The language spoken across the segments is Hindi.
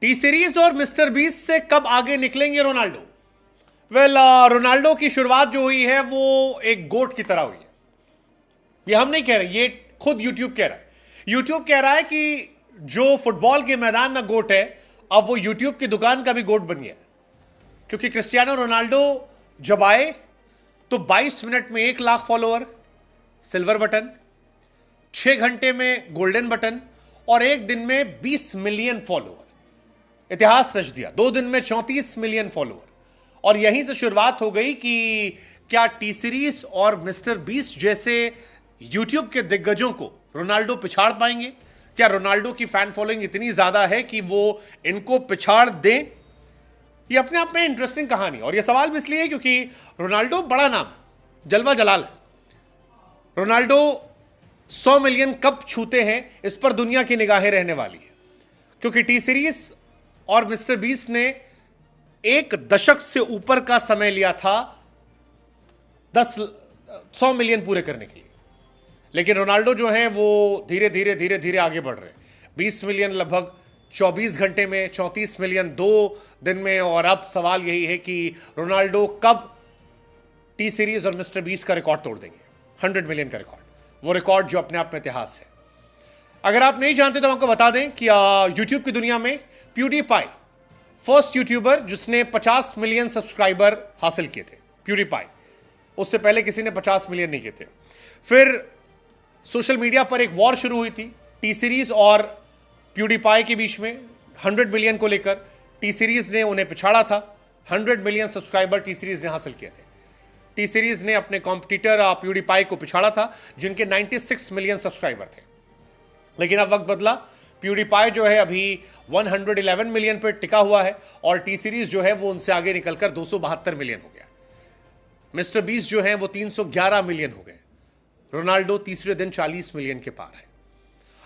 टी सीरीज और मिस्टर बीस्ट से कब आगे निकलेंगे रोनाल्डो? रोनाल्डो की शुरुआत जो हुई है वो एक गोट की तरह हुई है। ये हम नहीं कह रहे, ये खुद यूट्यूब कह रहा है। यूट्यूब कह रहा है कि जो फुटबॉल के मैदान में गोट है, अब वो यूट्यूब की दुकान का भी गोट बन गया। क्योंकि क्रिस्टियानो रोनाल्डो जब आए तो 22 मिनट में 1 लाख फॉलोअर, सिल्वर बटन, 6 घंटे में गोल्डन बटन, और एक दिन में 20 मिलियन फॉलोअर। इतिहास रच दिया। 2 दिन में 34 मिलियन फॉलोअर। और यहीं से शुरुआत हो गई कि क्या टी सीरीज और मिस्टर बीस्ट जैसे यूट्यूब के दिग्गजों को रोनाल्डो पिछाड़ पाएंगे? क्या रोनाल्डो की फैन फॉलोइंग इतनी ज्यादा है कि वो इनको पिछाड़ दें? ये अपने आप में इंटरेस्टिंग कहानी। और ये सवाल भी इसलिए क्योंकि रोनाल्डो बड़ा नाम है, जलवा जलाल है। रोनाल्डो 100 मिलियन कब छूते हैं, इस पर दुनिया की निगाहें रहने वाली है। क्योंकि टी सीरीज और मिस्टर बीस्ट ने 1 दशक से ऊपर का समय लिया था 100 मिलियन पूरे करने के लिए। लेकिन रोनाल्डो जो है वो धीरे धीरे आगे बढ़ रहे हैं। 20 मिलियन लगभग 24 घंटे में, 34 मिलियन 2 दिन में। और अब सवाल यही है कि रोनाल्डो कब टी सीरीज और मिस्टर बीस्ट का रिकॉर्ड तोड़ देंगे, 100 मिलियन का रिकॉर्ड। वो रिकॉर्ड जो अपने आप में इतिहास है। अगर आप नहीं जानते तो आपको बता दें कि यूट्यूब की दुनिया में प्यूडीपाई फर्स्ट यूट्यूबर जिसने 50 मिलियन सब्सक्राइबर हासिल किए थे, प्यूडीपाई। उससे पहले किसी ने 50 मिलियन नहीं किए थे। फिर सोशल मीडिया पर एक वॉर शुरू हुई थी टी सीरीज और प्यूडीपाई के बीच में 100 मिलियन को लेकर। टी सीरीज ने उन्हें पिछाड़ा था। 100 मिलियन सब्सक्राइबर टी सीरीज ने हासिल किए थे। टी सीरीज ने अपने कॉम्पिटिटर प्यूडीपाई को पिछाड़ा था, जिनके 96 मिलियन सब्सक्राइबर थे। लेकिन अब वक्त बदला। प्यूडीपाई जो है अभी 111 मिलियन पर टिका हुआ है और टी सीरीज जो है वो उनसे आगे निकलकर 272 मिलियन हो गया। मिस्टर बीस्ट जो है वो 311 मिलियन हो गए। रोनाल्डो तीसरे दिन 40 मिलियन के पार है।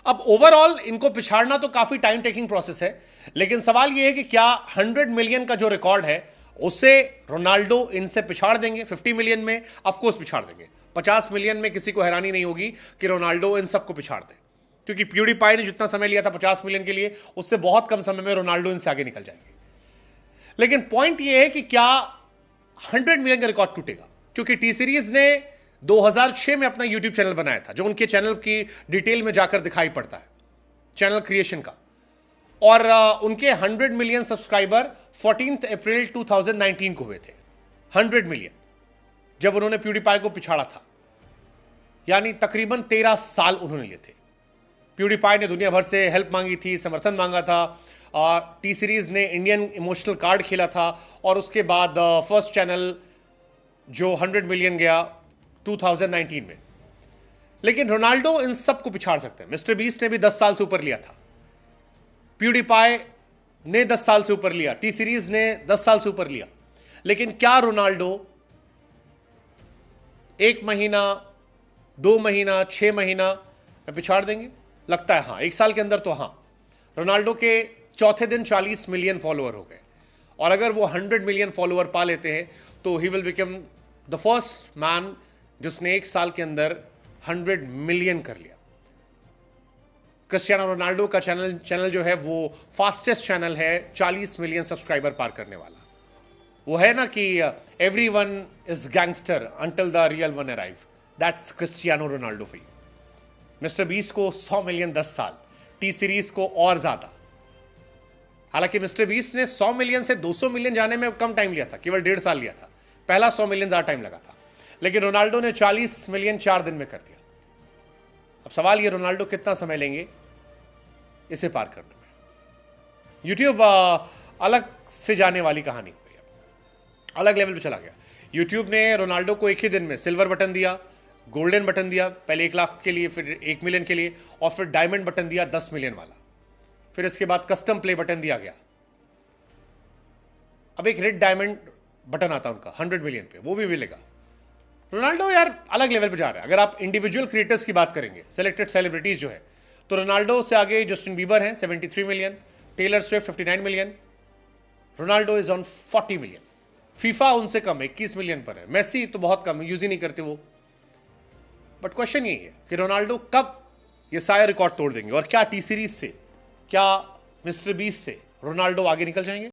अब ओवरऑल इनको पिछाड़ना तो काफी टाइम टेकिंग प्रोसेस है, लेकिन सवाल यह है कि क्या 100 मिलियन का जो रिकॉर्ड है उसे रोनाल्डो इनसे पिछाड़ देंगे? 50 मिलियन में ऑफकोर्स पिछाड़ देंगे। 50 मिलियन में किसी को हैरानी नहीं होगी कि रोनाल्डो इन सबको पिछाड़ दे, क्योंकि प्यूडीपाई ने जितना समय लिया था 50 मिलियन के लिए, उससे बहुत कम समय में रोनाल्डो इनसे आगे निकल जाएंगे। लेकिन पॉइंट यह है कि क्या 100 मिलियन का रिकॉर्ड टूटेगा? क्योंकि टी सीरीज ने 2006 में अपना यूट्यूब चैनल बनाया था, जो उनके चैनल की डिटेल में जाकर दिखाई पड़ता है, चैनल क्रिएशन का। और उनके 100 मिलियन सब्सक्राइबर 14 अप्रैल 2019 को हुए थे। 100 मिलियन जब उन्होंने प्यूडीपाई को पिछाड़ा था, यानी तकरीबन 13 साल उन्होंने लिए थे। प्यूडीपाई ने दुनिया भर से हेल्प मांगी थी, समर्थन मांगा था। टी सीरीज ने इंडियन इमोशनल कार्ड खेला था और उसके बाद फर्स्ट चैनल जो 100 मिलियन गया 2019 में। लेकिन रोनाल्डो इन सब को पिछाड़ सकते हैं। मिस्टर बीस्ट ने भी 10 साल से ऊपर लिया था, प्यूडीपाई ने 10 साल से ऊपर लिया, टी सीरीज ने 10 साल से ऊपर लिया। लेकिन क्या रोनाल्डो 1 महीना, 2 महीना, 6 महीना में पिछाड़ देंगे? लगता है हाँ, 1 साल के अंदर तो हाँ। रोनाल्डो के चौथे दिन 40 मिलियन फॉलोअर हो गए, और अगर वो 100 मिलियन फॉलोअर पा लेते हैं तो he will become the first man जिसने 1 साल के अंदर 100 मिलियन कर लिया। क्रिस्टियानो रोनाल्डो का चैनल जो है वो फास्टेस्ट चैनल है 40 मिलियन सब्सक्राइबर पार करने वाला। वो है ना कि everyone is gangster until the real one arrive. That's Cristiano Ronaldo for you. Mister beast को 100 मिलियन 10 साल, टी सीरीज को और ज्यादा। हालांकि मिस्टर बीस्ट ने 100 मिलियन से 200 मिलियन जाने में कम टाइम लिया था, केवल 1.5 साल लिया था। पहला 100 मिलियन ज्यादा टाइम लगा था। लेकिन रोनाल्डो ने 40 मिलियन 4 दिन में कर दिया। अब सवाल ये, रोनाल्डो कितना समय लेंगे इसे पार करने में? यूट्यूब अलग से जाने वाली कहानी हो गई, अलग लेवल पे चला गया। यूट्यूब ने रोनाल्डो को एक ही दिन में सिल्वर बटन दिया, गोल्डन बटन दिया, पहले 1 लाख के लिए, फिर 1 मिलियन के लिए, और फिर डायमंड बटन दिया 10 मिलियन वाला। फिर इसके बाद कस्टम प्ले बटन दिया गया। अब एक रेड डायमंड बटन आता उनका 100 मिलियन पे, वो भी मिलेगा। रोनाल्डो यार अलग लेवल पे जा रहा है। अगर आप इंडिविजुअल क्रिएटर्स की बात करेंगे, सेलेक्टेड सेलिब्रिटीज जो है, तो रोनाल्डो से आगे जस्टिन बीबर हैं 73 million, Taylor Swift 59 million, Ronaldo is on 40 million. FIFA उनसे कम 21 मिलियन पर है। मेसी तो बहुत कम, यूज ही नहीं करते वो। बट क्वेश्चन यही है कि रोनाल्डो कब ये सारे रिकॉर्ड तोड़ देंगे, और क्या टी सीरीज से, क्या मिस्टर बीस्ट से रोनाल्डो आगे निकल जाएंगे?